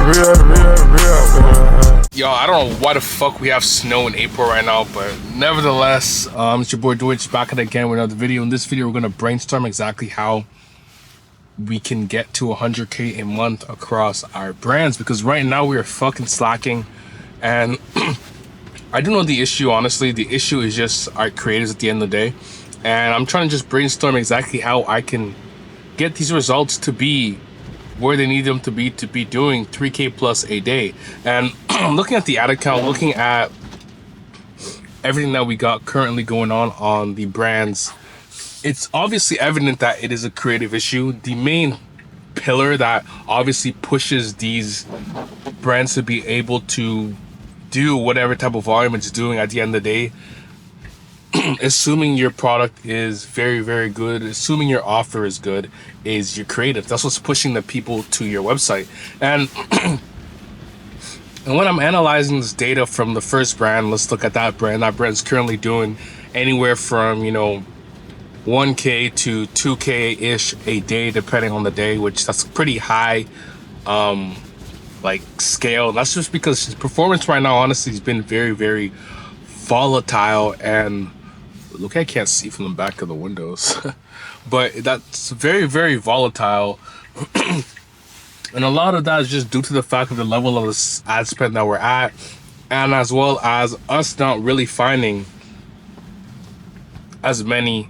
Yo, I don't know why the fuck we have snow in April right now, but nevertheless, it's your boy Dwitch back again with another video. In this video, we're gonna brainstorm exactly how we can get to 100K a month across our brands, because right now we are fucking slacking. And I do know the issue, honestly. The issue is just our creators at the end of the day, and I'm trying to just brainstorm exactly how I can get these results to be where they need them to be doing 3K plus a day. And looking at the ad account, looking at everything that we got currently going on the brands, it's obviously evident that it is a creative issue. The main pillar that obviously pushes these brands to be able to do whatever type of volume it's doing at the end of the day, assuming your product is very, very good, assuming your offer is good, is your creative. That's what's pushing the people to your website. And and when I'm analyzing this data from the first brand, let's look at that brand. That brand's currently doing anywhere from 1K to 2K-ish a day, depending on the day, which that's pretty high like scale. That's just because his performance right now honestly has been very, very volatile. And look, I can't see from the back of the windows but that's very, very volatile. And a lot of that is just due to the fact of the level of the ad spend that we're at, and as well as us not really finding as many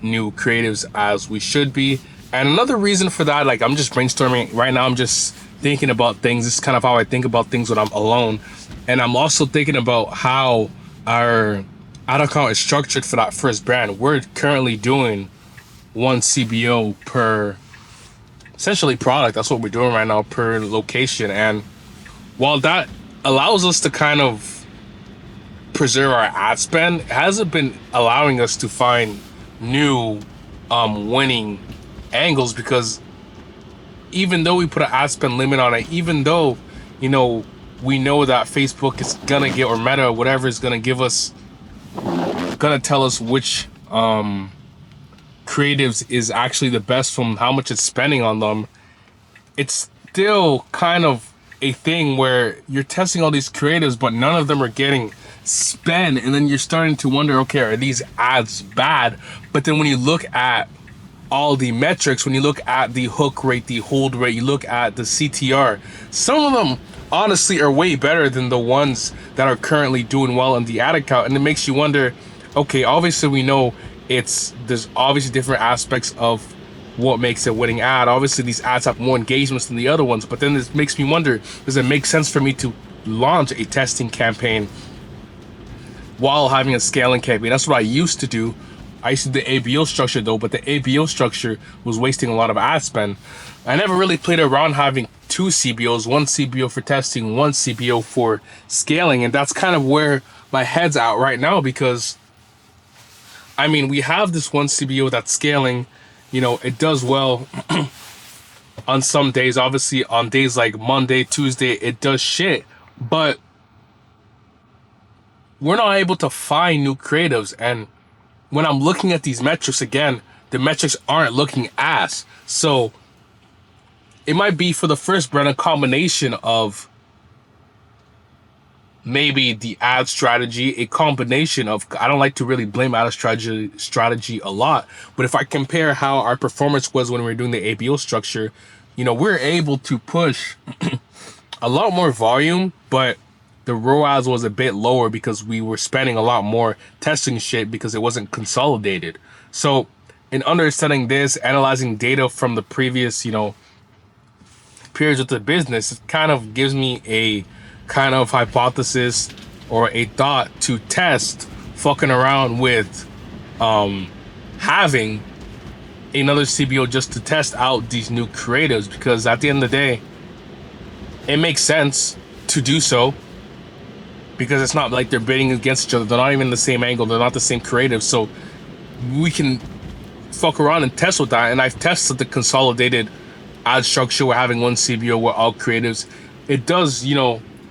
new creatives as we should be. And another reason for that, like, I'm just brainstorming right now, I'm just thinking about things. This is kind of how I think about things when I'm alone. And I'm also thinking about how our ad account is structured for that first brand. We're currently doing 1 CBO per essentially product. That's what we're doing right now, per location. And while that allows us to kind of preserve our ad spend, it hasn't been allowing us to find new winning angles, because even though we put an ad spend limit on it, even though we know that Facebook is gonna get, or Meta, whatever, is gonna give us, gonna tell us which creatives is actually the best from how much it's spending on them, it's still kind of a thing where you're testing all these creatives, but none of them are getting spend. And then you're starting to wonder, okay, are these ads bad? But then when you look at all the metrics, when you look at the hook rate, the hold rate, you look at the CTR, some of them honestly are way better than the ones that are currently doing well in the ad account. And it makes you wonder, okay, obviously we know there's obviously different aspects of what makes a winning ad. Obviously these ads have more engagements than the other ones, but then this makes me wonder, does it make sense for me to launch a testing campaign while having a scaling campaign? That's what I used to do. I used to do the ABO structure though, but the ABO structure was wasting a lot of ad spend. I never really played around having 2 CBOs, 1 CBO for testing, 1 CBO for scaling. And that's kind of where my head's at right now, because I mean, we have this 1 CBO that's scaling, it does well on some days. Obviously on days like Monday, Tuesday, it does shit, but we're not able to find new creatives. And when I'm looking at these metrics again, the metrics aren't looking ass. So it might be, for the first brand, a combination of maybe the ad strategy, a combination of, I don't like to really blame ad strategy a lot, but if I compare how our performance was when we were doing the ABO structure, we're able to push a lot more volume, but the ROAS was a bit lower because we were spending a lot more testing shit because it wasn't consolidated. So in understanding this, analyzing data from the previous, periods of the business, it kind of gives me a kind of hypothesis or a thought to test fucking around with having another CBO just to test out these new creatives, because at the end of the day, it makes sense to do so, because it's not like they're bidding against each other. They're not even the same angle. They're not the same creative. So we can fuck around and test with that. And I've tested the consolidated ad structure. We're having 1 CBO with all creatives. It does,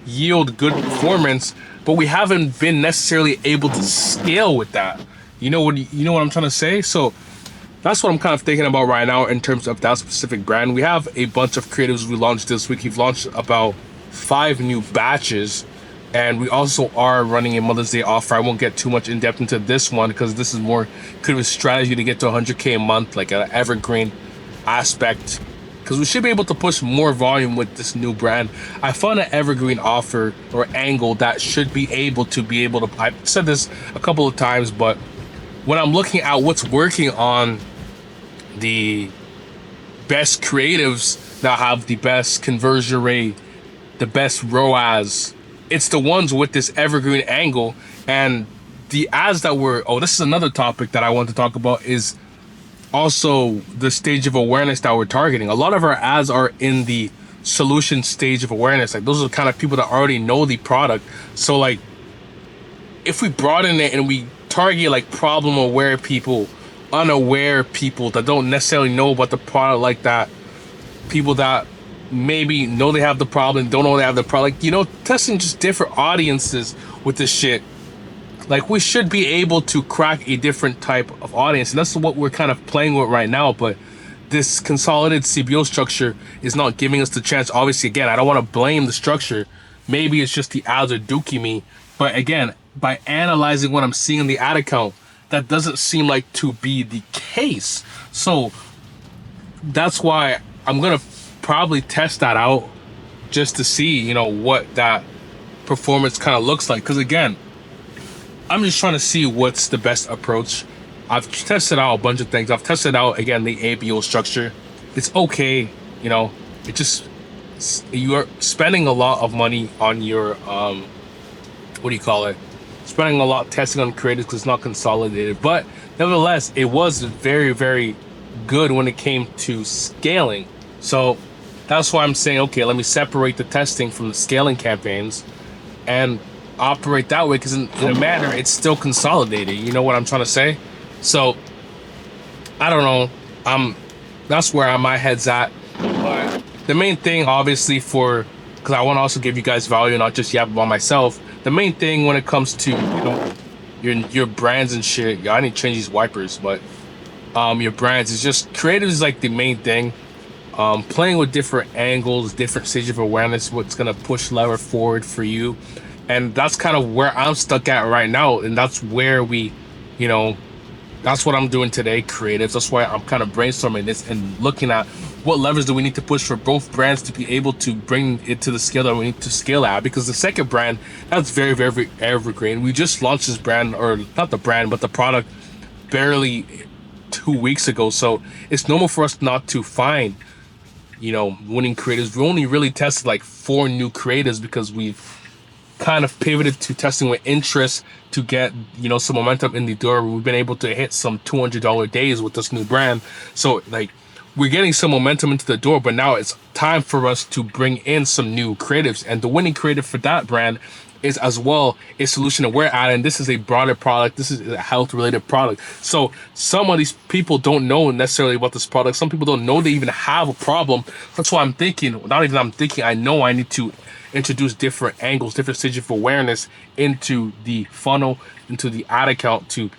yield good performance, but we haven't been necessarily able to scale with that. You know what I'm trying to say? So that's what I'm kind of thinking about right now in terms of that specific brand. We have a bunch of creatives we launched this week. We've launched about 5 new batches. And we also are running a Mother's Day offer. I won't get too much in depth into this one because this is more kind of a strategy to get to 100K a month, like an evergreen aspect. Because we should be able to push more volume with this new brand. I found an evergreen offer or angle that should be able to. I've said this a couple of times, but when I'm looking at what's working on the best creatives that have the best conversion rate, the best ROAS, it's the ones with this evergreen angle. And the ads that were, this is another topic that I want to talk about, is also the stage of awareness that we're targeting. A lot of our ads are in the solution stage of awareness. Like, those are the kind of people that already know the product. So like, if we broaden it and we target like problem aware people, unaware people that don't necessarily know about the product like that, people that maybe know they have the problem, don't know they have the product, testing just different audiences with this shit. Like, we should be able to crack a different type of audience, and that's what we're kind of playing with right now. But this consolidated CBO structure is not giving us the chance. Obviously, again, I don't want to blame the structure. Maybe it's just the ads are dookie me. But again, by analyzing what I'm seeing in the ad account, that doesn't seem like to be the case. So that's why I'm gonna probably test that out just to see, what that performance kind of looks like. Because again, I'm just trying to see what's the best approach. I've tested out a bunch of things. I've tested out, again, the ABO structure. It's okay, it just, you are spending a lot of money on your, spending a lot testing on creatives because it's not consolidated. But nevertheless, it was very, very good when it came to scaling. So that's why I'm saying, okay, let me separate the testing from the scaling campaigns and operate that way, because in a manner it's still consolidated. You know what I'm trying to say? So I don't know, that's where my head's at. But the main thing, obviously, because I want to also give you guys value, not just yap about myself, the main thing when it comes to your brands and shit, I need to change these wipers, but your brands is just creative is like the main thing. Playing with different angles, different stage of awareness, what's gonna push lever forward for you. And that's kind of where I'm stuck at right now. And that's where that's what I'm doing today, creatives. That's why I'm kind of brainstorming this and looking at what levers do we need to push for both brands to be able to bring it to the scale that we need to scale at. Because the second brand, that's very, very evergreen. We just launched this brand, or not the brand, but the product, barely 2 weeks ago. So it's normal for us not to find, winning creatives. We only really tested like 4 new creatives because we've kind of pivoted to testing with interest to get some momentum in the door. We've been able to hit some $200 days with this new brand. So like, we're getting some momentum into the door, but now it's time for us to bring in some new creatives. And the winning creative for that brand is as well a solution aware ad, and this is a broader product. This is a health related product. So some of these people don't know necessarily about this product. Some people don't know they even have a problem. That's why I know I need to introduce different angles, different stages of awareness into the funnel, into the ad account, to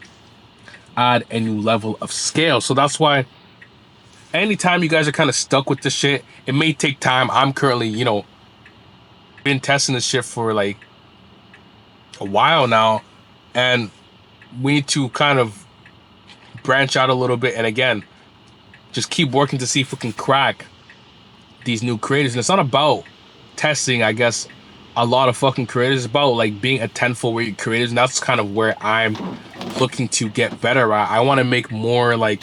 add a new level of scale. So that's why anytime you guys are kind of stuck with this shit, it may take time. I'm currently, been testing this shit for like a while now, and we need to kind of branch out a little bit, and again, just keep working to see if we can crack these new creators. And it's not about testing, I guess, a lot of fucking creators. It's about like being a 10-fold weight creators, and that's kind of where I'm looking to get better at. I want to make more like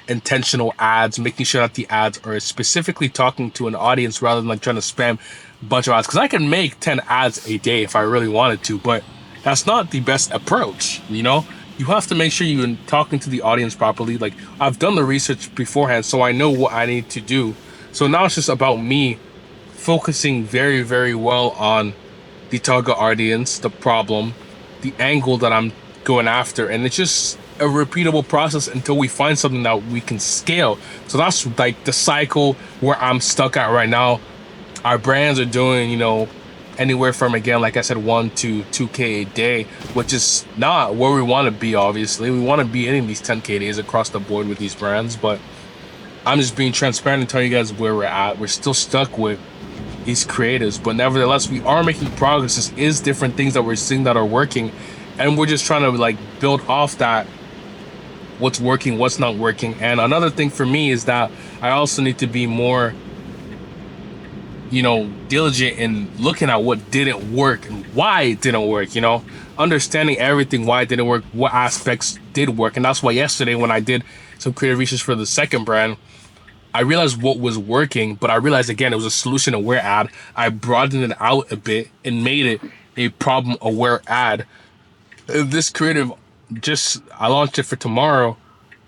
intentional ads, making sure that the ads are specifically talking to an audience rather than like trying to spam a bunch of ads. Because I can make 10 ads a day if I really wanted to, but that's not the best approach. You have to make sure you're talking to the audience properly. Like, I've done the research beforehand, so I know what I need to do. So now it's just about me focusing very, very well on the target audience, the problem, the angle that I'm going after, and it's just a repeatable process until we find something that we can scale. So that's like the cycle where I'm stuck at right now. Our brands are doing, anywhere from, again, like I said, 1 to 2K a day, which is not where we want to be. Obviously, we want to be hitting these 10K days across the board with these brands, but I'm just being transparent and telling you guys where we're at. We're still stuck with these creatives, but nevertheless we are making progress. This is different things that we're seeing that are working, and we're just trying to like build off that, what's working, what's not working. And another thing for me is that I also need to be more, you know, diligent in looking at what didn't work and why it didn't work, you know, understanding everything, why it didn't work, what aspects did work. And that's why yesterday when I did some creative research for the second brand, I realized what was working, but I realized again it was a solution aware ad. I broadened it out a bit and made it a problem aware ad. This creative, just I launched it for tomorrow,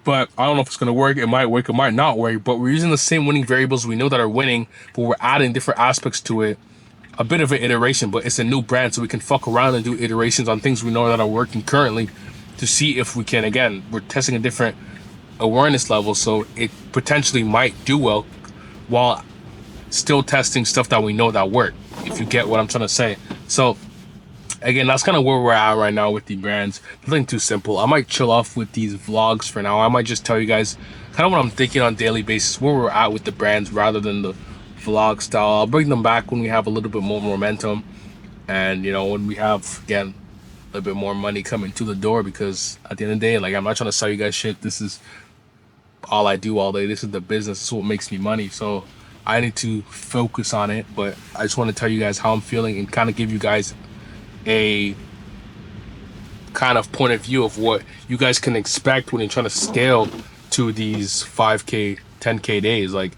but I don't know if it's gonna work. It might work, it might not work, but we're using the same winning variables we know that are winning, but we're adding different aspects to it. A bit of an iteration, but it's a new brand, so we can fuck around and do iterations on things we know that are working currently to see if we can, again, we're testing a different awareness level, so it potentially might do well while still testing stuff that we know that work, if you get what I'm trying to say. So again, that's kind of where we're at right now with the brands. Nothing too simple. I might chill off with these vlogs for now. I might just tell you guys kind of what I'm thinking on a daily basis, where we're at with the brands rather than the vlog style. I'll bring them back when we have a little bit more momentum, and you know, when we have again a little bit more money coming to the door, because at the end of the day, like, I'm not trying to sell you guys shit. This is all I do all day. This is the business. This is what makes me money. So I need to focus on it. But I just want to tell you guys how I'm feeling and kind of give you guys a kind of point of view of what you guys can expect when you're trying to scale to these 5K, 10K days. Like,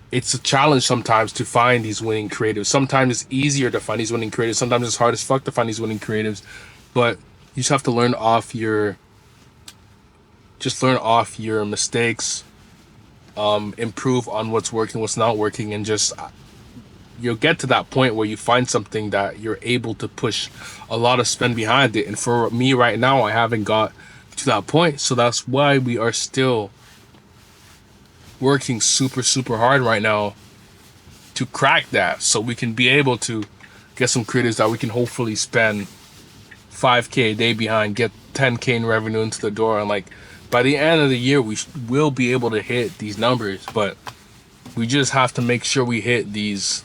it's a challenge sometimes to find these winning creatives. Sometimes it's easier to find these winning creatives. Sometimes it's hard as fuck to find these winning creatives. But you just have to learn off your mistakes, improve on what's working, what's not working, and just you'll get to that point where you find something that you're able to push a lot of spend behind it. And for me right now, I haven't got to that point, so that's why we are still working super hard right now to crack that, so we can be able to get some creators that we can hopefully spend 5K a day behind, get 10K in revenue into the door, and like by the end of the year we will be able to hit these numbers. But we just have to make sure we hit these,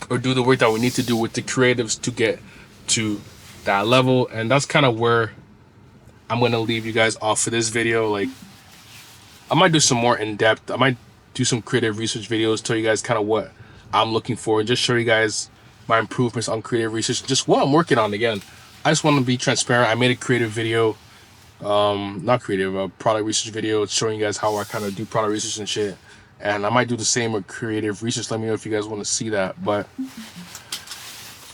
or do the work that we need to do with the creatives to get to that level. And that's kind of where I'm gonna leave you guys off for this video. Like, I might do some more in-depth, I might do some creative research videos, tell you guys kind of what I'm looking for, and just show you guys my improvements on creative research, just what I'm working on. Again, I just want to be transparent. I made a creative video, not creative, a product research video showing you guys how I kind of do product research and shit. And I might do the same with creative research. Let me know if you guys want to see that. But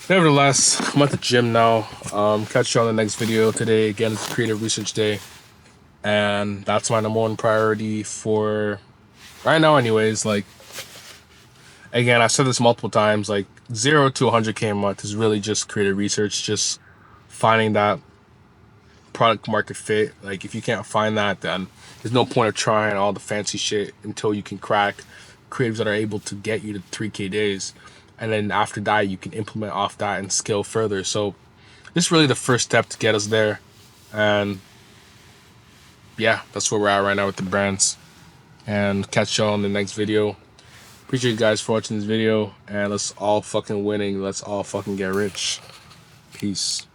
nevertheless, I'm at the gym now. Catch you on the next video. Today, again, it's creative research day, and that's my number one priority for right now anyways. Like, again, I've said this multiple times, like 0 to 100K a month is really just creative research, just finding that product market fit. Like, if you can't find that, then there's no point of trying all the fancy shit until you can crack creatives that are able to get you to 3K days. And then after that, you can implement off that and scale further. So this is really the first step to get us there. And yeah, that's where we're at right now with the brands. And catch y'all in the next video. Appreciate you guys for watching this video, and let's all fucking winning. Let's all fucking get rich. Peace.